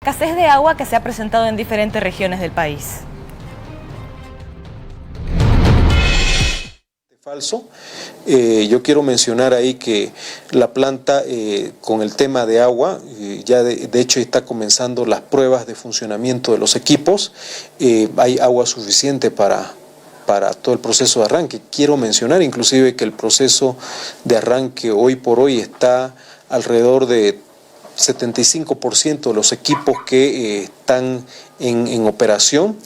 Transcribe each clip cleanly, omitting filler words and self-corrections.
Escasez de agua que se ha presentado en diferentes regiones del país. Falso. Yo quiero mencionar ahí que la planta con el tema de agua ya de hecho está comenzando las pruebas de funcionamiento de los equipos. Hay agua suficiente para todo el proceso de arranque. Quiero mencionar inclusive que el proceso de arranque hoy por hoy está alrededor de 75% de los equipos que están en operación.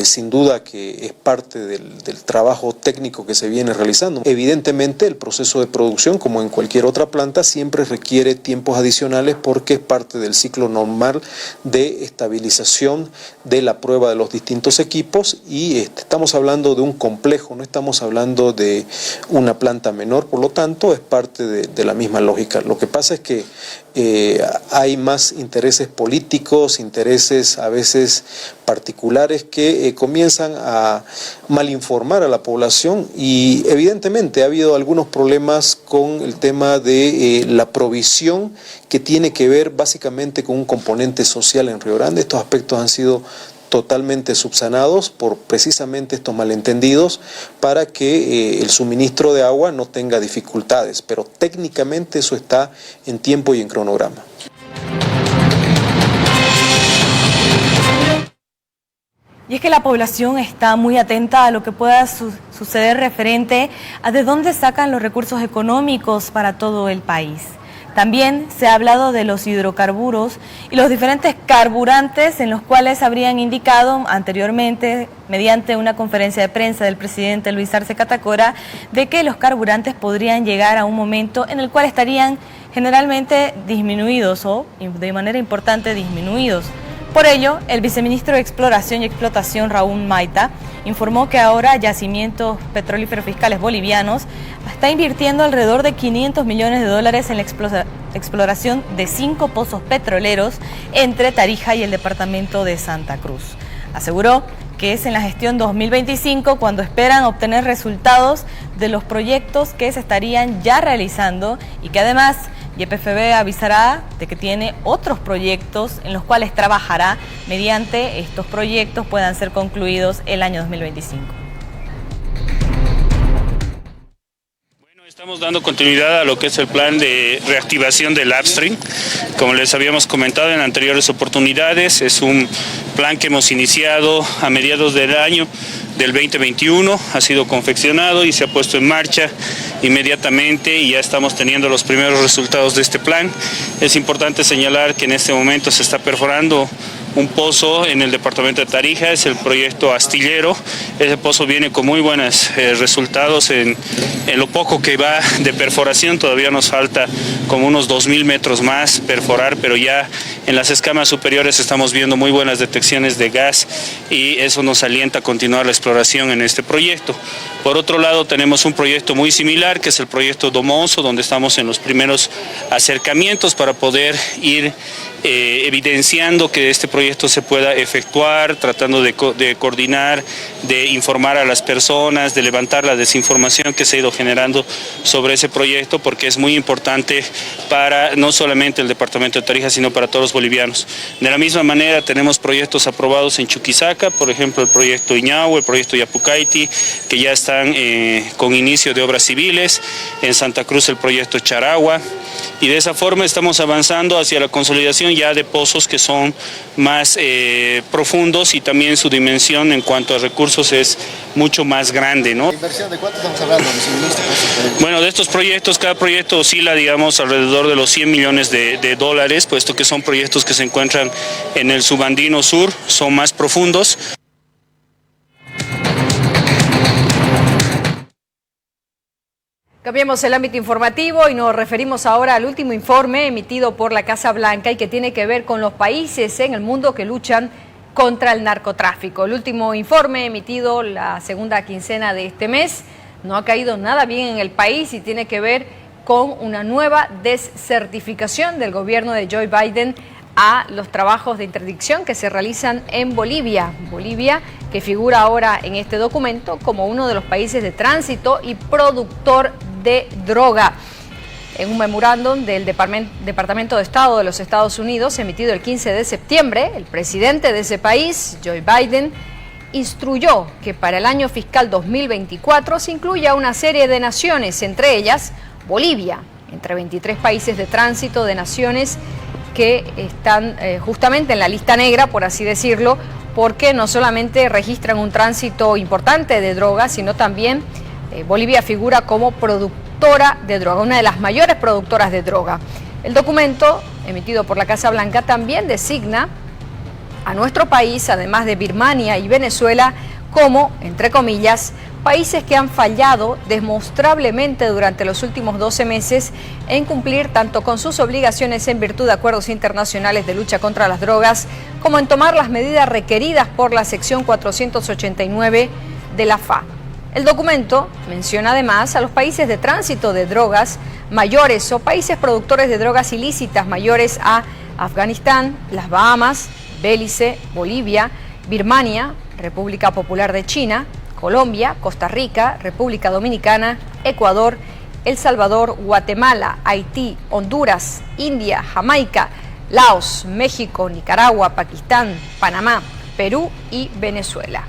Sin duda que es parte del trabajo técnico que se viene realizando. Evidentemente el proceso de producción, como en cualquier otra planta, siempre requiere tiempos adicionales porque es parte del ciclo normal de estabilización de la prueba de los distintos equipos y estamos hablando de un complejo, no estamos hablando de una planta menor, por lo tanto es parte de la misma lógica. Lo que pasa es que hay más intereses políticos, intereses a veces particulares que comienzan a malinformar a la población y evidentemente ha habido algunos problemas con el tema de la provisión que tiene que ver básicamente con un componente social en Río Grande. Estos aspectos han sido totalmente subsanados por precisamente estos malentendidos para que el suministro de agua no tenga dificultades, pero técnicamente eso está en tiempo y en cronograma. Y es que la población está muy atenta a lo que pueda suceder referente a de dónde sacan los recursos económicos para todo el país. También se ha hablado de los hidrocarburos y los diferentes carburantes en los cuales habrían indicado anteriormente, mediante una conferencia de prensa del presidente Luis Arce Catacora, de que los carburantes podrían llegar a un momento en el cual estarían generalmente disminuidos o de manera importante disminuidos. Por ello, el viceministro de Exploración y Explotación, Raúl Maita, informó que ahora Yacimientos Petrolíferos Fiscales Bolivianos está invirtiendo alrededor de $500 millones en la exploración de 5 pozos petroleros entre Tarija y el departamento de Santa Cruz. Aseguró que es en la gestión 2025 cuando esperan obtener resultados de los proyectos que se estarían ya realizando y que además YPFB avisará de que tiene otros proyectos en los cuales trabajará mediante estos proyectos puedan ser concluidos el año 2025. Bueno, estamos dando continuidad a lo que es el plan de reactivación del upstream. Como les habíamos comentado en anteriores oportunidades, es un plan que hemos iniciado a mediados del año del 2021, ha sido confeccionado y se ha puesto en marcha inmediatamente y ya estamos teniendo los primeros resultados de este plan. Es importante señalar que en este momento se está perforando un pozo en el departamento de Tarija, es el proyecto Astillero. Ese pozo viene con muy buenos resultados en lo poco que va de perforación. Todavía nos falta como unos 2.000 metros más perforar, pero ya en las escamas superiores estamos viendo muy buenas detecciones de gas y eso nos alienta a continuar la exploración en este proyecto. Por otro lado, tenemos un proyecto muy similar, que es el proyecto Domoso, donde estamos en los primeros acercamientos para poder ir evidenciando que este proyecto se pueda efectuar, tratando de coordinar, de informar a las personas, de levantar la desinformación que se ha ido generando sobre ese proyecto, porque es muy importante para no solamente el departamento de Tarija, sino para todos los bolivianos. De la misma manera, tenemos proyectos aprobados en Chuquisaca, por ejemplo, el proyecto Iñahue, el proyecto Yapucaiti, que ya están con inicio de obras civiles, en Santa Cruz el proyecto Charagua, y de esa forma estamos avanzando hacia la consolidación ya de pozos que son más profundos y también su dimensión en cuanto a recursos es mucho más grande, ¿no? ¿Inversión de cuánto estamos hablando? Bueno, de estos proyectos, cada proyecto oscila, digamos, alrededor de los 100 millones de dólares, puesto que son proyectos que se encuentran en el subandino sur, son más profundos. Cambiamos el ámbito informativo y nos referimos ahora al último informe emitido por la Casa Blanca y que tiene que ver con los países en el mundo que luchan contra el narcotráfico. El último informe emitido la segunda quincena de este mes no ha caído nada bien en el país y tiene que ver con una nueva descertificación del gobierno de Joe Biden a los trabajos de interdicción que se realizan en Bolivia. Bolivia, que figura ahora en este documento como uno de los países de tránsito y productor de droga. En un memorándum del Departamento de Estado de los Estados Unidos, emitido el 15 de septiembre, el presidente de ese país, Joe Biden, instruyó que para el año fiscal 2024 se incluya una serie de naciones, entre ellas Bolivia, entre 23 países de tránsito de naciones que están justamente en la lista negra, por así decirlo, porque no solamente registran un tránsito importante de drogas, sino también Bolivia figura como productora de droga, una de las mayores productoras de droga. El documento emitido por la Casa Blanca también designa a nuestro país, además de Birmania y Venezuela, como, entre comillas, países que han fallado demostrablemente durante los últimos 12 meses en cumplir tanto con sus obligaciones en virtud de acuerdos internacionales de lucha contra las drogas, como en tomar las medidas requeridas por la sección 489 de la FA. El documento menciona además a los países de tránsito de drogas mayores o países productores de drogas ilícitas mayores a Afganistán, las Bahamas, Belice, Bolivia, Birmania, República Popular de China, Colombia, Costa Rica, República Dominicana, Ecuador, El Salvador, Guatemala, Haití, Honduras, India, Jamaica, Laos, México, Nicaragua, Pakistán, Panamá, Perú y Venezuela.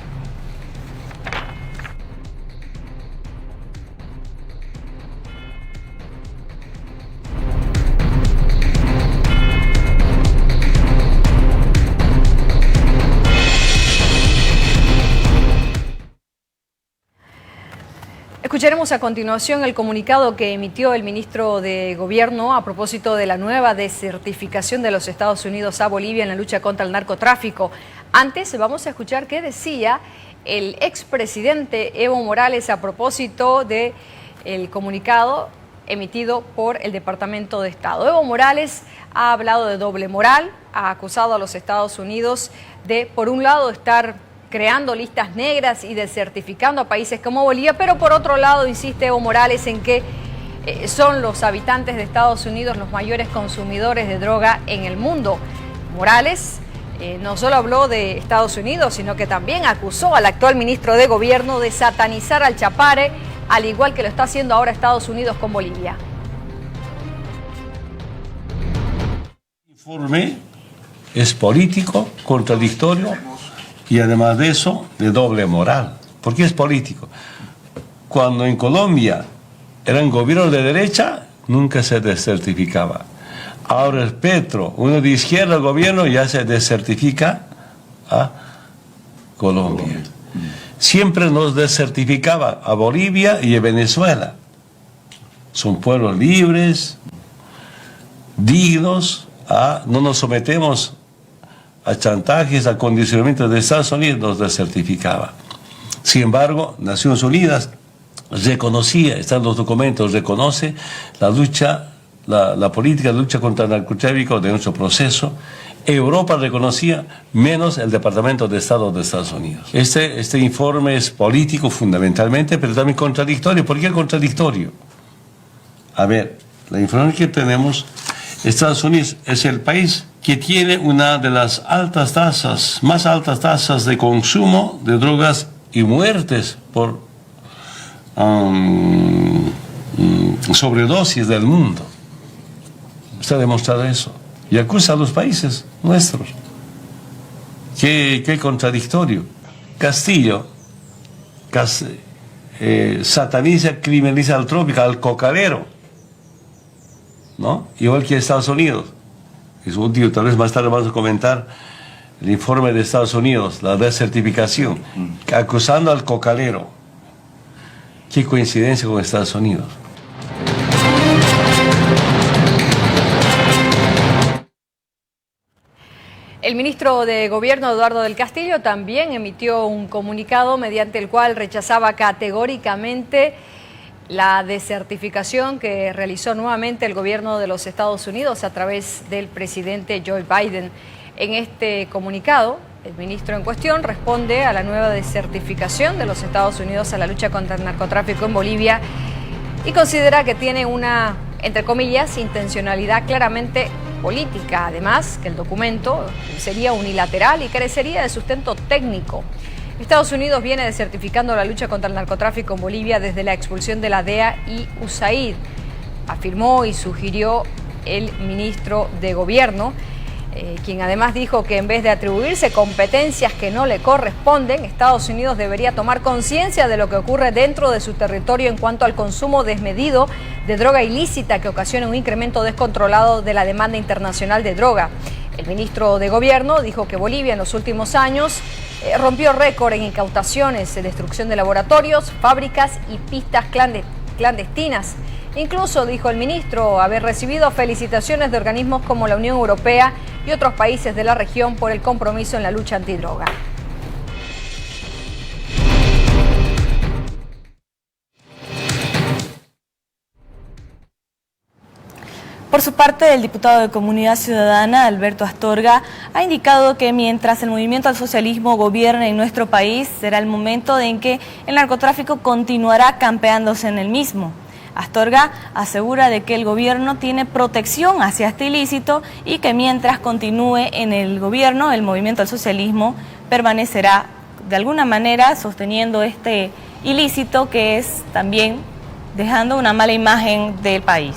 Escucharemos a continuación el comunicado que emitió el ministro de Gobierno a propósito de la nueva desertificación de los Estados Unidos a Bolivia en la lucha contra el narcotráfico. Antes vamos a escuchar qué decía el expresidente Evo Morales a propósito del comunicado emitido por el Departamento de Estado. Evo Morales ha hablado de doble moral, ha acusado a los Estados Unidos de, por un lado, estar creando listas negras y desertificando a países como Bolivia, pero por otro lado insiste Evo Morales en que son los habitantes de Estados Unidos los mayores consumidores de droga en el mundo. Morales no solo habló de Estados Unidos, sino que también acusó al actual ministro de Gobierno de satanizar al Chapare, al igual que lo está haciendo ahora Estados Unidos con Bolivia. El informe es político, contradictorio, y además de eso, de doble moral. ¿Por qué es político? Cuando en Colombia eran gobiernos de derecha, nunca se desertificaba. Ahora es Petro, uno de izquierda al gobierno, ya se desertifica a Colombia. Siempre nos desertificaba a Bolivia y a Venezuela. Son pueblos libres, dignos, no nos sometemos a chantajes, a condicionamientos de Estados Unidos, nos desertificaba. Sin embargo, Naciones Unidas reconocía, están los documentos, reconoce la lucha, la política de lucha contra el narcotráfico de nuestro proceso. Europa reconocía, menos el Departamento de Estado de Estados Unidos. Este informe es político fundamentalmente, pero también contradictorio. ¿Por qué contradictorio? A ver, la información que tenemos, Estados Unidos es el país que tiene una de las más altas tasas de consumo de drogas y muertes por sobredosis del mundo. Está demostrado eso. Y acusa a los países nuestros. Qué contradictorio. Castillo sataniza, criminaliza al trópico, al cocainero, ¿no? Igual que Estados Unidos. Es útil, tal vez más tarde vamos a comentar el informe de Estados Unidos, la desertificación, acusando al cocalero. Qué coincidencia con Estados Unidos. El ministro de Gobierno, Eduardo del Castillo, también emitió un comunicado mediante el cual rechazaba categóricamente la desertificación que realizó nuevamente el gobierno de los Estados Unidos a través del presidente Joe Biden. En este comunicado, el ministro en cuestión responde a la nueva desertificación de los Estados Unidos a la lucha contra el narcotráfico en Bolivia y considera que tiene una, entre comillas, intencionalidad claramente política. Además, que el documento sería unilateral y carecería de sustento técnico. Estados Unidos viene desertificando la lucha contra el narcotráfico en Bolivia desde la expulsión de la DEA y USAID. afirmó y sugirió el ministro de Gobierno, quien además dijo que en vez de atribuirse competencias que no le corresponden, Estados Unidos debería tomar conciencia de lo que ocurre dentro de su territorio en cuanto al consumo desmedido de droga ilícita que ocasiona un incremento descontrolado de la demanda internacional de droga. El ministro de Gobierno dijo que Bolivia en los últimos años rompió récord en incautaciones, destrucción de laboratorios, fábricas y pistas clandestinas. Incluso, dijo el ministro, haber recibido felicitaciones de organismos como la Unión Europea y otros países de la región por el compromiso en la lucha antidroga. Por su parte, el diputado de Comunidad Ciudadana, Alberto Astorga, ha indicado que mientras el movimiento al socialismo gobierne en nuestro país, será el momento en que el narcotráfico continuará campeándose en el mismo. Astorga asegura de que el gobierno tiene protección hacia este ilícito y que mientras continúe en el gobierno, el movimiento al socialismo permanecerá de alguna manera sosteniendo este ilícito que es también dejando una mala imagen del país.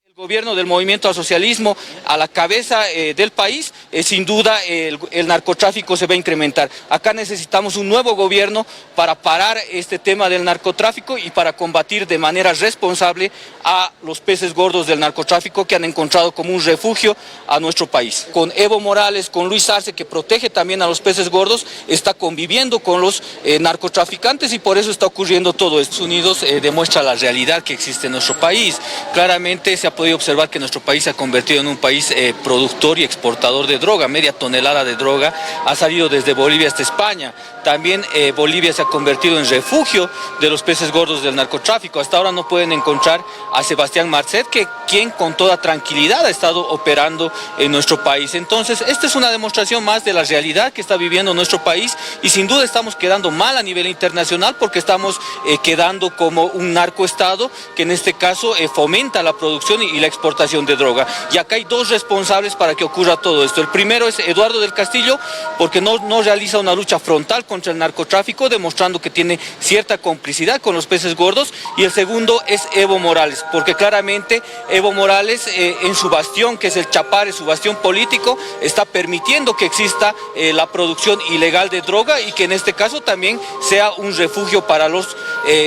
El gobierno del movimiento al socialismo a la cabeza del país, sin duda el narcotráfico se va a incrementar. Acá necesitamos un nuevo gobierno para parar este tema del narcotráfico y para combatir de manera responsable a los peces gordos del narcotráfico que han encontrado como un refugio a nuestro país. Con Evo Morales, con Luis Arce, que protege también a los peces gordos, está conviviendo con los narcotraficantes y por eso está ocurriendo todo esto. Estados Unidos demuestra la realidad que existe en nuestro país. Claramente se ha podido observar que nuestro país se ha convertido en un país productor y exportador de droga. Media tonelada de droga ha salido desde Bolivia hasta España. También Bolivia se ha convertido en refugio de los peces gordos del narcotráfico. Hasta ahora no pueden encontrar a Sebastián Marcet, quien con toda tranquilidad ha estado operando en nuestro país. Entonces, esta es una demostración más de la realidad que está viviendo nuestro país y sin duda estamos quedando mal a nivel internacional porque estamos quedando como un narcoestado que en este caso fomenta la producción y la exportación de droga. Y acá hay dos responsables para que ocurra todo esto. El primero es Eduardo del Castillo, porque no realiza una lucha frontal contra el narcotráfico, demostrando que tiene cierta complicidad con los peces gordos. Y el segundo es Evo Morales, porque claramente Evo Morales en su bastión, que es el Chapare, su bastión político, está permitiendo que exista la producción ilegal de droga y que en este caso también sea un refugio para los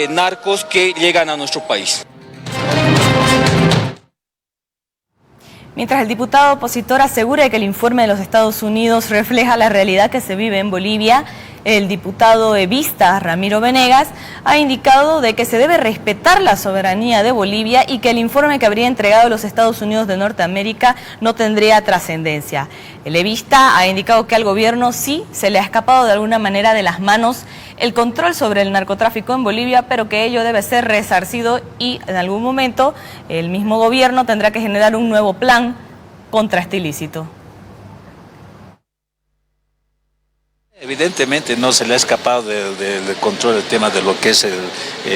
narcos que llegan a nuestro país. Mientras el diputado opositor asegura que el informe de los Estados Unidos refleja la realidad que se vive en Bolivia, el diputado evista Ramiro Venegas ha indicado de que se debe respetar la soberanía de Bolivia y que el informe que habría entregado los Estados Unidos de Norteamérica no tendría trascendencia. El evista ha indicado que al gobierno sí se le ha escapado de alguna manera de las manos el control sobre el narcotráfico en Bolivia, pero que ello debe ser resarcido y en algún momento el mismo gobierno tendrá que generar un nuevo plan contra este ilícito. Evidentemente no se le ha escapado del control el tema de lo que es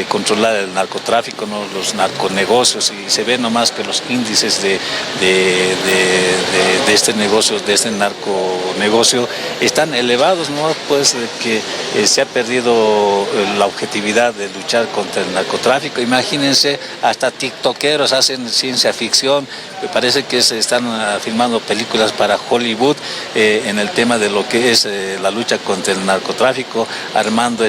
controlar el narcotráfico, ¿no? Los narconegocios, y se ve nomás que los índices de este negocio, de este narconegocio, están elevados, ¿no? Pues que se ha perdido la objetividad de luchar contra el narcotráfico. Imagínense, hasta tiktokeros hacen ciencia ficción, me parece que se están filmando películas para Hollywood en el tema de lo que es la lucha contra el narcotráfico, armando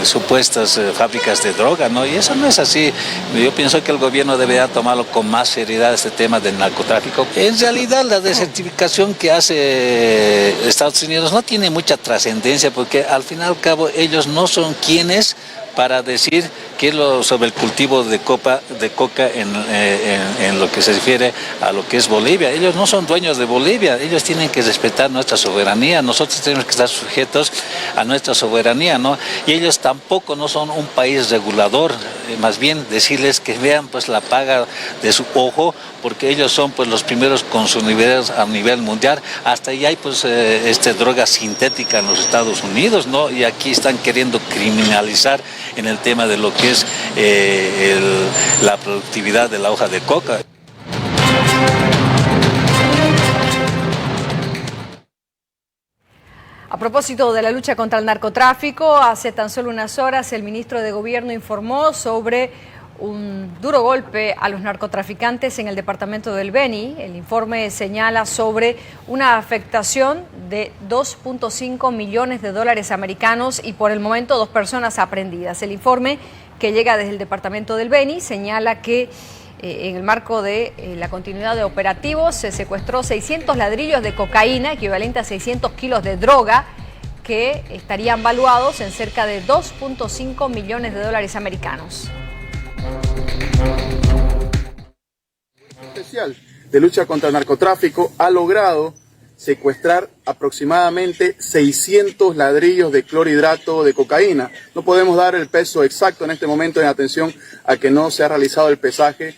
supuestas fábricas de droga, ¿no? Y eso no es así. Yo pienso que el gobierno debería tomarlo con más seriedad, este tema del narcotráfico. En realidad la desertificación que hace Estados Unidos no tiene mucha trascendencia, porque al fin y al cabo ellos no son quienes para decir qué es lo sobre el cultivo de coca en lo que se refiere a lo que es Bolivia. Ellos no son dueños de Bolivia, ellos tienen que respetar nuestra soberanía, nosotros tenemos que estar sujetos a nuestra soberanía, ¿no? Y ellos tampoco no son un país regulador, más bien decirles que vean pues la paga de su ojo, porque ellos son pues los primeros consumidores a nivel mundial. Hasta ahí hay pues droga sintética en los Estados Unidos, ¿no? Y aquí están queriendo criminalizar en el tema de lo que es la productividad de la hoja de coca. A propósito de la lucha contra el narcotráfico, hace tan solo unas horas el ministro de Gobierno informó sobre un duro golpe a los narcotraficantes en el departamento del Beni. El informe señala sobre una afectación de 2.5 millones de dólares americanos y por el momento 2 personas aprehendidas. El informe que llega desde el departamento del Beni señala que en el marco de la continuidad de operativos se secuestró 600 ladrillos de cocaína, equivalente a 600 kilos de droga, que estarían valuados en cerca de 2.5 millones de dólares americanos. Especial de lucha contra el narcotráfico ha logrado secuestrar aproximadamente 600 ladrillos de clorhidrato de cocaína. No podemos dar el peso exacto en este momento en atención a que no se ha realizado el pesaje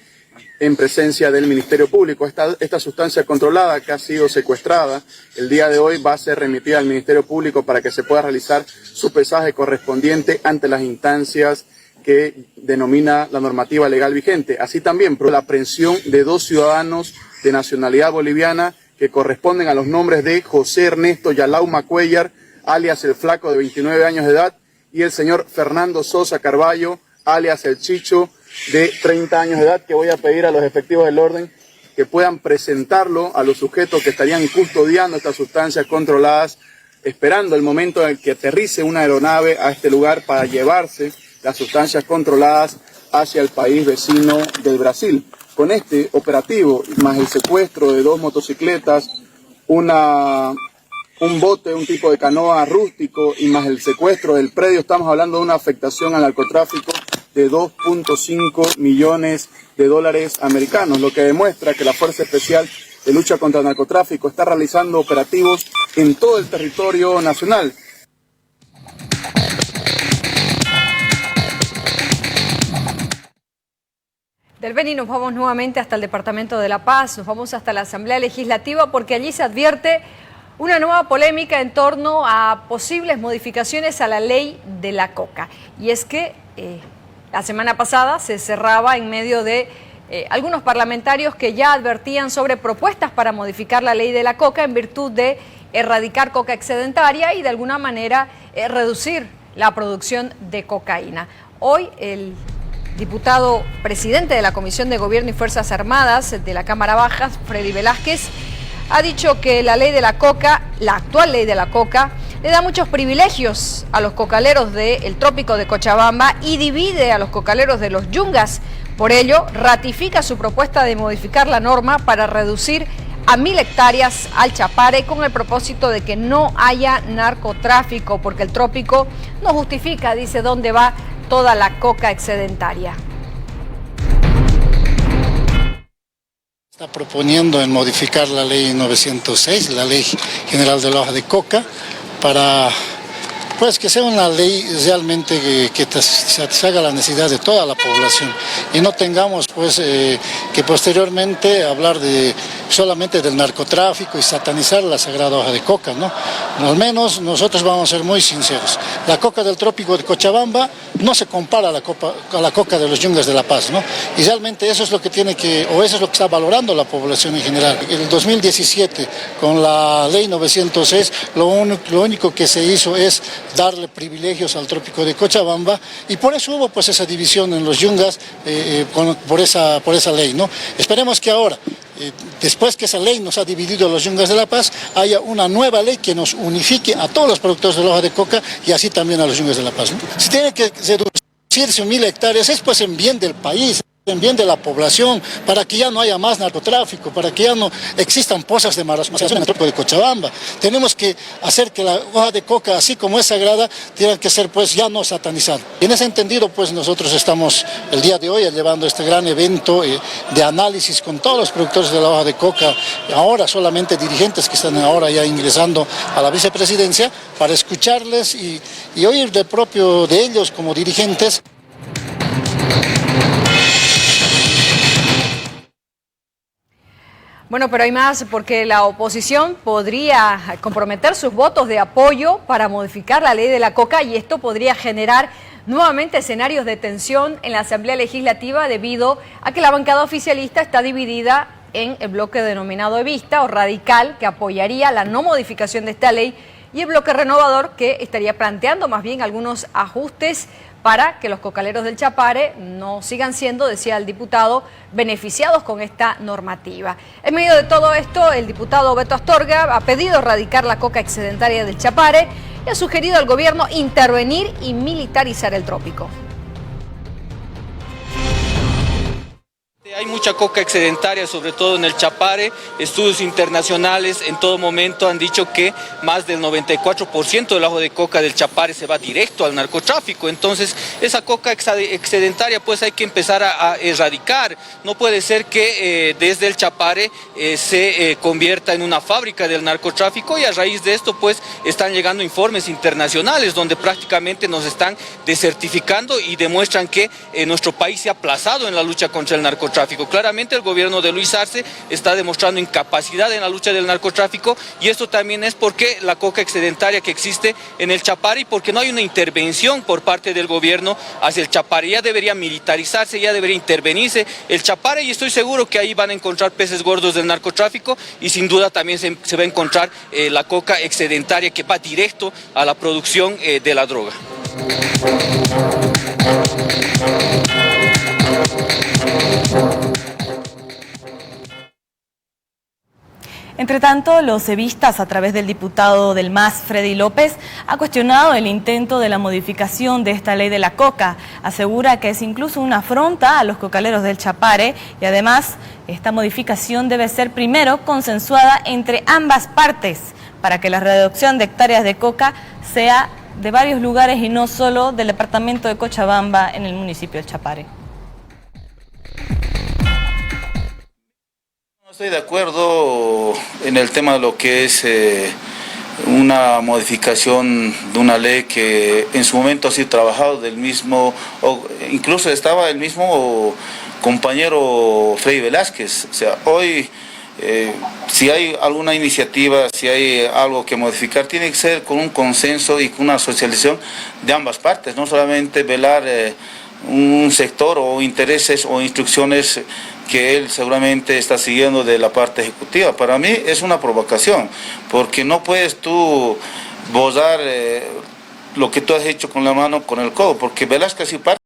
en presencia del Ministerio Público. Esta sustancia controlada que ha sido secuestrada el día de hoy va a ser remitida al Ministerio Público para que se pueda realizar su pesaje correspondiente ante las instancias que denomina la normativa legal vigente. Así también la aprehensión de 2 ciudadanos de nacionalidad boliviana que corresponden a los nombres de José Ernesto Yalauma Cuellar, alias El Flaco, de 29 años de edad, y el señor Fernando Sosa Carballo, alias El Chicho, de 30 años de edad, que voy a pedir a los efectivos del orden que puedan presentarlo a los sujetos que estarían custodiando estas sustancias controladas, esperando el momento en el que aterrice una aeronave a este lugar para llevarse las sustancias controladas hacia el país vecino del Brasil. Con este operativo, más el secuestro de 2 motocicletas, un bote, un tipo de canoa rústico y más el secuestro del predio, estamos hablando de una afectación al narcotráfico de 2.5 millones de dólares americanos, lo que demuestra que la Fuerza Especial de Lucha contra el Narcotráfico está realizando operativos en todo el territorio nacional. Del Beni nos vamos nuevamente hasta el Departamento de La Paz, nos vamos hasta la Asamblea Legislativa porque allí se advierte una nueva polémica en torno a posibles modificaciones a la ley de la coca. Y es que la semana pasada se cerraba en medio de algunos parlamentarios que ya advertían sobre propuestas para modificar la ley de la coca en virtud de erradicar coca excedentaria y de alguna manera reducir la producción de cocaína. Hoy el diputado presidente de la Comisión de Gobierno y Fuerzas Armadas de la Cámara Baja, Freddy Velázquez, ha dicho que la ley de la coca, la actual ley de la coca, le da muchos privilegios a los cocaleros del trópico de Cochabamba y divide a los cocaleros de los yungas. Por ello, ratifica su propuesta de modificar la norma para reducir a 1000 hectáreas al Chapare con el propósito de que no haya narcotráfico, porque el trópico no justifica, dice, dónde va toda la coca excedentaria. Está proponiendo en modificar la ley 906, la ley general de la hoja de coca, para pues que sea una ley realmente que satisfaga la necesidad de toda la población y no tengamos pues que posteriormente hablar solamente del narcotráfico y satanizar la sagrada hoja de coca, ¿no? Al menos nosotros vamos a ser muy sinceros. La coca del trópico de Cochabamba no se compara a la coca de los yungas de La Paz, ¿no? Y realmente eso es lo que eso es lo que está valorando la población en general. En el 2017, con la ley 906, lo único que se hizo es darle privilegios al trópico de Cochabamba y por eso hubo pues esa división en los yungas por esa ley, ¿no? Esperemos que ahora, después que esa ley nos ha dividido a los yungas de La Paz, haya una nueva ley que nos unifique a todos los productores de la hoja de coca y así también a los yungas de La Paz, ¿no? Si tiene que reducirse 1000 hectáreas es pues en bien del país, en bien de la población, para que ya no haya más narcotráfico, para que ya no existan pozas de maceración en el trópico de Cochabamba. Tenemos que hacer que la hoja de coca, así como es sagrada, tiene que ser pues ya no satanizada. Y en ese entendido pues nosotros estamos el día de hoy llevando este gran evento de análisis con todos los productores de la hoja de coca, ahora solamente dirigentes que están ahora ya ingresando a la vicepresidencia, para escucharles y oír de ellos como dirigentes. Bueno, pero hay más, porque la oposición podría comprometer sus votos de apoyo para modificar la ley de la coca y esto podría generar nuevamente escenarios de tensión en la Asamblea Legislativa debido a que la bancada oficialista está dividida en el bloque denominado evista o radical, que apoyaría la no modificación de esta ley, y el bloque renovador, que estaría planteando más bien algunos ajustes para que los cocaleros del Chapare no sigan siendo, decía el diputado, beneficiados con esta normativa. En medio de todo esto, el diputado Beto Astorga ha pedido erradicar la coca excedentaria del Chapare y ha sugerido al gobierno intervenir y militarizar el trópico. Hay mucha coca excedentaria, sobre todo en el Chapare. Estudios internacionales en todo momento han dicho que más del 94% del ajo de coca del Chapare se va directo al narcotráfico. Entonces, esa coca excedentaria pues hay que empezar a erradicar. No puede ser que desde el Chapare se convierta en una fábrica del narcotráfico, y a raíz de esto pues están llegando informes internacionales donde prácticamente nos están desertificando y demuestran que nuestro país se ha aplazado en la lucha contra el narcotráfico. Claramente el gobierno de Luis Arce está demostrando incapacidad en la lucha del narcotráfico, y esto también es porque la coca excedentaria que existe en el Chapare y porque no hay una intervención por parte del gobierno hacia el Chapare. Ya debería militarizarse, ya debería intervenirse el Chapare, y estoy seguro que ahí van a encontrar peces gordos del narcotráfico, y sin duda también se va a encontrar la coca excedentaria que va directo a la producción de la droga. Entre tanto, los evistas, a través del diputado del MAS, Freddy López, ha cuestionado el intento de la modificación de esta ley de la coca. Asegura que es incluso una afronta a los cocaleros del Chapare, y además esta modificación debe ser primero consensuada entre ambas partes para que la reducción de hectáreas de coca sea de varios lugares y no solo del departamento de Cochabamba en el municipio del Chapare. Estoy de acuerdo en el tema de lo que es una modificación de una ley que en su momento ha sido trabajado del mismo, o incluso estaba el mismo compañero Freddy Velázquez. O sea, hoy si hay alguna iniciativa, si hay algo que modificar, tiene que ser con un consenso y con una socialización de ambas partes, no solamente velar un sector o intereses o instrucciones que él seguramente está siguiendo de la parte ejecutiva. Para mí es una provocación, porque no puedes tú bozar lo que tú has hecho con la mano, con el codo, porque Velázquez y parte